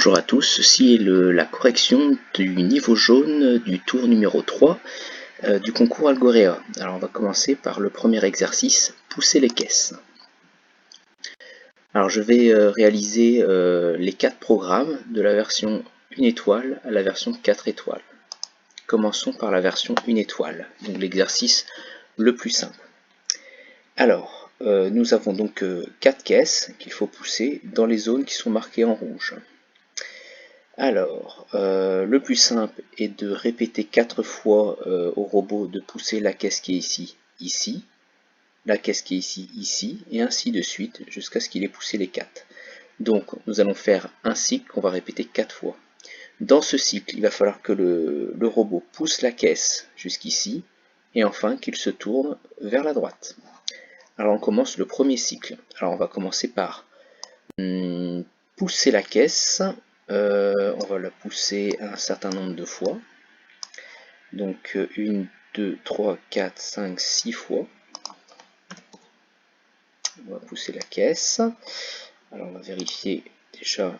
Bonjour à tous, ceci est la correction du niveau jaune du tour numéro 3 du concours Algorea. Alors on va commencer par le premier exercice, pousser les caisses. Alors je vais réaliser les 4 programmes de la version 1 étoile à la version 4 étoiles. Commençons par la version 1 étoile, donc l'exercice le plus simple. Alors, nous avons donc 4 caisses qu'il faut pousser dans les zones qui sont marquées en rouge. Alors, le plus simple est de répéter 4 fois au robot de pousser la caisse qui est ici, ici, la caisse qui est ici, ici, et ainsi de suite, jusqu'à ce qu'il ait poussé les 4. Donc, nous allons faire un cycle qu'on va répéter 4 fois. Dans ce cycle, il va falloir que le robot pousse la caisse jusqu'ici, et enfin qu'il se tourne vers la droite. Alors, on commence le premier cycle. Alors, on va commencer par pousser la caisse. On va la pousser un certain nombre de fois. Donc 1, 2, 3, 4, 5, 6 fois. On va pousser la caisse. Alors on va vérifier déjà.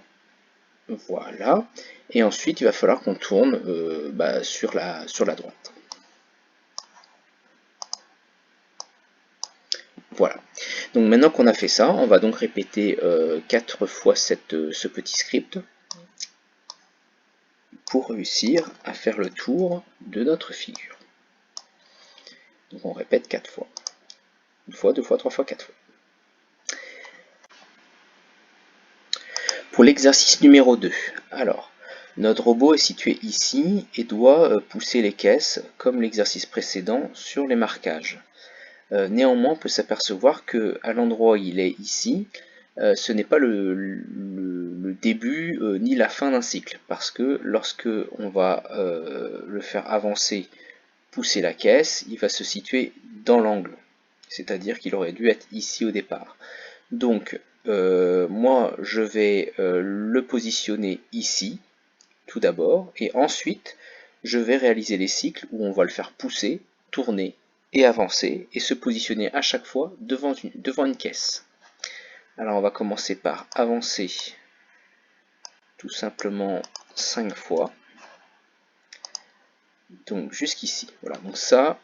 Voilà. Et ensuite il va falloir qu'on tourne sur la droite. Voilà. Donc maintenant qu'on a fait ça, on va donc répéter 4 fois ce petit script pour réussir à faire le tour de notre figure. Donc on répète 4 fois. 1 fois, 2 fois, 3 fois, 4 fois. Pour l'exercice numéro 2, alors, notre robot est situé ici et doit pousser les caisses, comme l'exercice précédent, sur les marquages. Néanmoins, on peut s'apercevoir qu'à l'endroit où il est ici, ce n'est pas le début ni la fin d'un cycle, parce que lorsque on va le faire avancer, pousser la caisse, il va se situer dans l'angle, c'est-à-dire qu'il aurait dû être ici au départ. Donc, moi, je vais le positionner ici, tout d'abord, et ensuite, je vais réaliser les cycles où on va le faire pousser, tourner et avancer, et se positionner à chaque fois devant une caisse. Alors, on va commencer par avancer tout simplement 5 fois. Donc, jusqu'ici. Voilà, donc ça,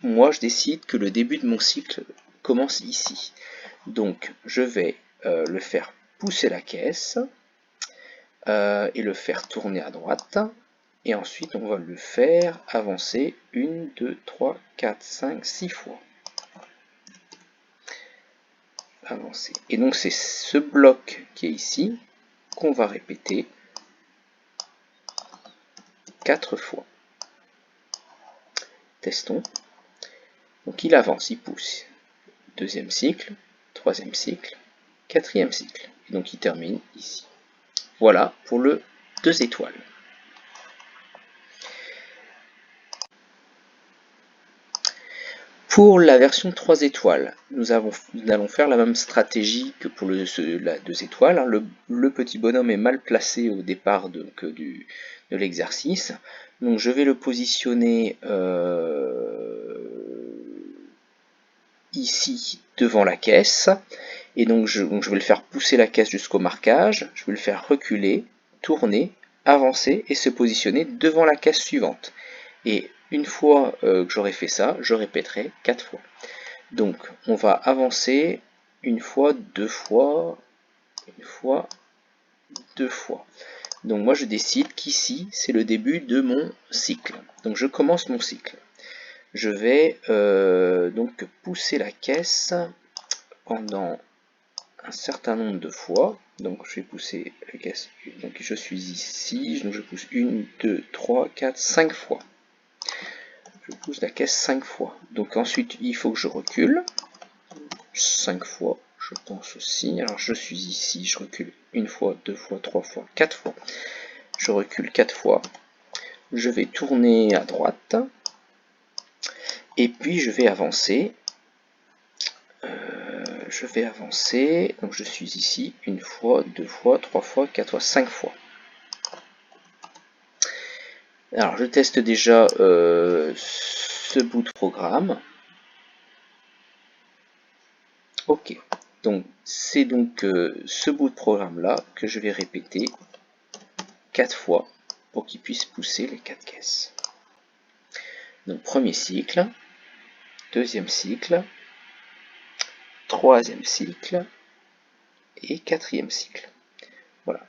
moi, je décide que le début de mon cycle commence ici. Donc, je vais le faire pousser la caisse et le faire tourner à droite. Et ensuite, on va le faire avancer 1, 2, 3, 4, 5, 6 fois. Avancer. Et donc, c'est ce bloc qui est ici qu'on va répéter 4 fois. Testons. Donc, il avance, il pousse. Deuxième cycle, troisième cycle, quatrième cycle. Et donc, il termine ici. Voilà pour le 2 étoiles. Pour la version 3 étoiles, nous allons faire la même stratégie que pour la 2 étoiles. Le petit bonhomme est mal placé au départ de l'exercice. Donc je vais le positionner ici devant la caisse. Et donc je vais le faire pousser la caisse jusqu'au marquage. Je vais le faire reculer, tourner, avancer et se positionner devant la caisse suivante. Et une fois que j'aurai fait ça, je répéterai 4 fois. Donc, on va avancer une fois, deux fois, une fois, deux fois. Donc, moi, je décide qu'ici, c'est le début de mon cycle. Donc, je commence mon cycle. Je vais donc pousser la caisse pendant un certain nombre de fois. Donc, je vais pousser la caisse. Donc, je suis ici. Donc, je pousse 1, 2, 3, 4, 5 fois. Je pousse la caisse 5 fois. Donc ensuite, il faut que je recule 5 fois, je pense aussi. Alors je suis ici, je recule 1 fois, 2 fois, 3 fois, 4 fois. Je recule 4 fois. Je vais tourner à droite. Et puis je vais avancer. Donc je suis ici 1 fois, 2 fois, 3 fois, 4 fois, 5 fois. Alors je teste déjà ce bout de programme. Ok, donc c'est donc ce bout de programme là que je vais répéter 4 fois pour qu'il puisse pousser les 4 caisses. Donc premier cycle, deuxième cycle, troisième cycle et quatrième cycle. Voilà.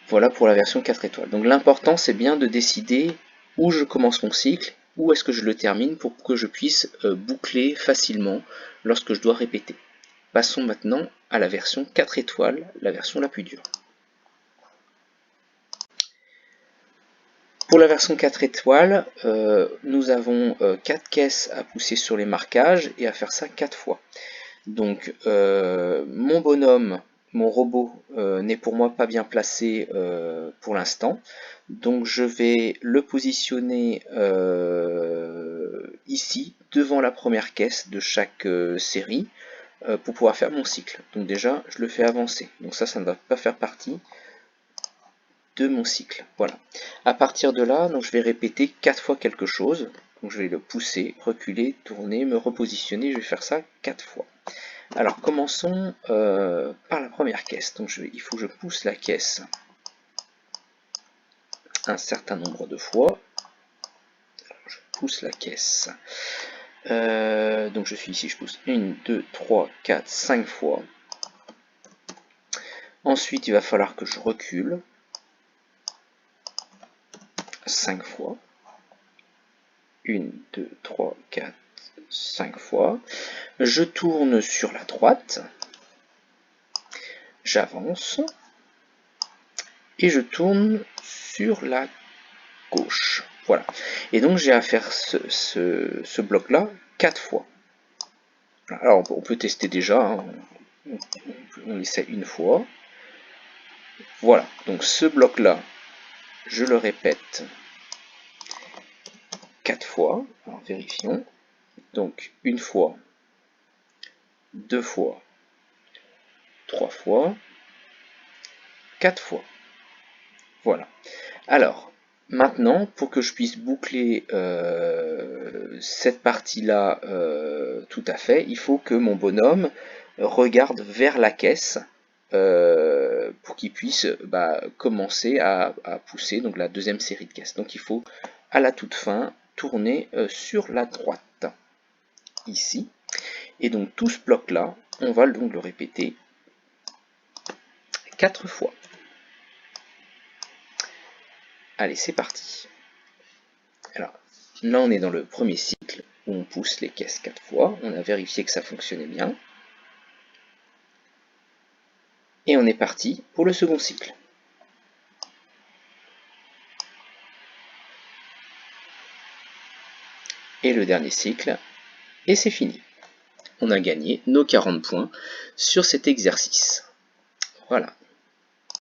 Voilà pour la version 4 étoiles. Donc l'important c'est bien de décider où je commence mon cycle, où est-ce que je le termine pour que je puisse boucler facilement lorsque je dois répéter. Passons maintenant à la version 4 étoiles, la version la plus dure. Pour la version 4 étoiles, nous avons 4 caisses à pousser sur les marquages et à faire ça 4 fois. Donc mon bonhomme, mon robot n'est pour moi pas bien placé pour l'instant. Donc je vais le positionner ici, devant la première caisse de chaque série, pour pouvoir faire mon cycle. Donc déjà, je le fais avancer. Donc ça ne va pas faire partie de mon cycle. Voilà. À partir de là, donc je vais répéter 4 fois quelque chose. Donc je vais le pousser, reculer, tourner, me repositionner. Je vais faire ça 4 fois. Alors commençons par la première caisse. Donc il faut que je pousse la caisse un certain nombre de fois. Alors, je pousse la caisse. Donc je suis ici, je pousse 1, 2, 3, 4, 5 fois. Ensuite, il va falloir que je recule 5 fois. 1, 2, 3, 4, 5 fois. Je tourne sur la droite. J'avance. Et je tourne sur la gauche. Voilà. Et donc j'ai à faire ce bloc-là 4 fois. Alors on peut tester déjà. Hein. On essaie une fois. Voilà. Donc ce bloc-là, je le répète 4 fois. Alors vérifions. Donc une fois, 2 fois, 3 fois, 4 fois. Voilà. Alors, maintenant, pour que je puisse boucler cette partie-là tout à fait, il faut que mon bonhomme regarde vers la caisse pour qu'il puisse commencer à pousser donc la deuxième série de caisses. Donc il faut, à la toute fin, tourner sur la droite, ici. Et donc tout ce bloc-là, on va donc le répéter 4 fois. Allez, c'est parti. Alors, là, on est dans le premier cycle où on pousse les caisses 4 fois. On a vérifié que ça fonctionnait bien. Et on est parti pour le second cycle. Et le dernier cycle. Et c'est fini. On a gagné nos 40 points sur cet exercice. Voilà.